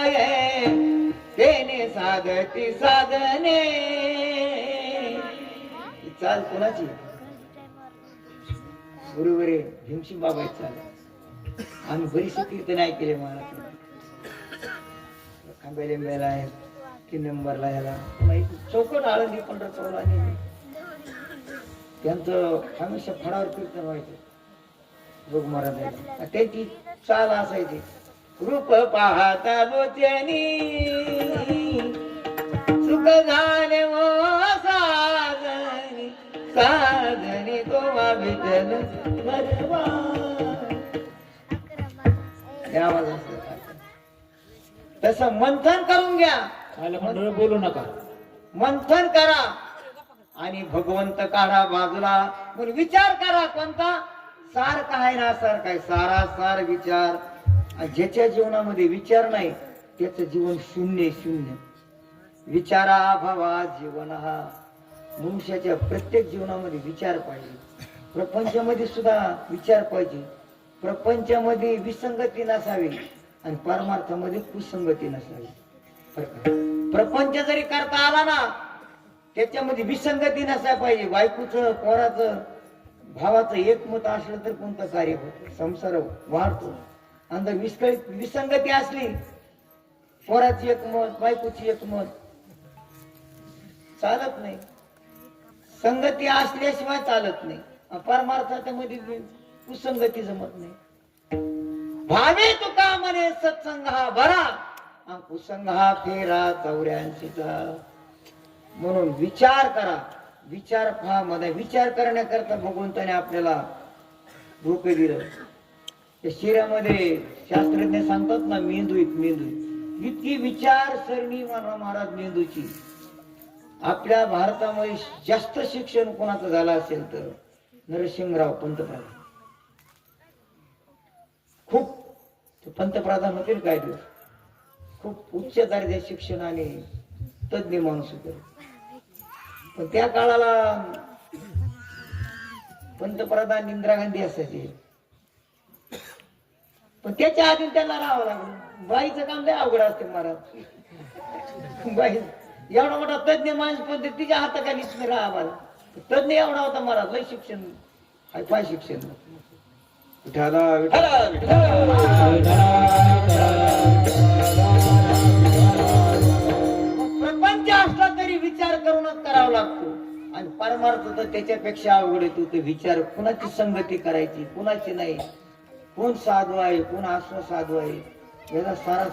आहे तेने साधती साधने. चाल कोणाची बरोबर आहे भीमसिंग बाबा चाल. आम्ही बरीचशी कीर्तन ऐकले महाराज खांबेलेंब्याला आहे 3 नंबरला याला चौकट आळंदी पंढरपूरला आणि त्यांचं हमेशा फळावर कीर्तन व्हायचं. जोग महाराज त्यांची चाल असायची रूप पाहता लोचनी सुख झाले ओ साधनी साधनी तो विठ्ठल भरवा. आवाज तसं मंथन करून घ्या. बोलू नका. मंथन करा आणि भगवंत काढा बाजूला. पण विचार करा कोणता सार काय ना सार काय सारा सार विचार. ज्याच्या जीवनामध्ये विचार नाही त्याचं जीवन शून्य शून्य. विचारा भावा जीवन हा. मनुष्याच्या प्रत्येक जीवनामध्ये विचार पाहिजे. प्रपंचामध्ये सुद्धा विचार पाहिजे. प्रपंचामध्ये विसंगती नसावी आणि परमार्थामध्ये कुसंगती नसावी. प्रपंच जरी करता आला ना त्याच्यामध्ये विसंगती नसायला पाहिजे. बायकोचं पोराचं भावाचं एकमत असलं तर कोणतं कार्य होत संसार वाढतो. आणि जर विसंगती असली पोराची एकमत बायकोची एकमत चालत नाही. संगती असल्याशिवाय चालत नाही. परमार्थाच्या मध्ये कुसंगती जमत नाही. भावे तुका म्हणे सत्संग हा बरा कुसंग हा फेरा 84चा. म्हणून विचार करा. विचार पहा मध्ये विचार करण्याकरता भगवंताने आपल्याला डोके दिलं. त्या शिऱ्यामध्ये शास्त्रज्ञ सांगतात ना मेंदू मेंदू इतकी विचार सरणी महाराज मेंदूची. आपल्या भारतामध्ये जास्त शिक्षण कोणाचं झालं असेल तर नरसिंहराव पंतप्रधान. खूप पंतप्रधान होते काय दिवस. खूप उच्च दर्जा शिक्षण आणि तज्ञ माणूस होते. पण त्या काळाला पंतप्रधान इंदिरा गांधी असायचे. पण त्याच्या आधी त्यांना राहावं लागलं. बाईचं काम लय अवघड असते महाराज. बाई एवढा मोठा तज्ञ माणूस पण तिच्या हाताखालीच मी राहावा. तज्ञ एवढा होता महाराज. लय शिक्षण हाय शिक्षण. विठाला विठाला प्रपंच असला तरी विचार करूनच करावा लागतो. आणि परमार्थ तर त्याच्यापेक्षा अवघड येतो. ते विचार कुणाची संगती करायची कुणाची नाही. कोण साधू आहे कोण असाधू आहे याचा सारा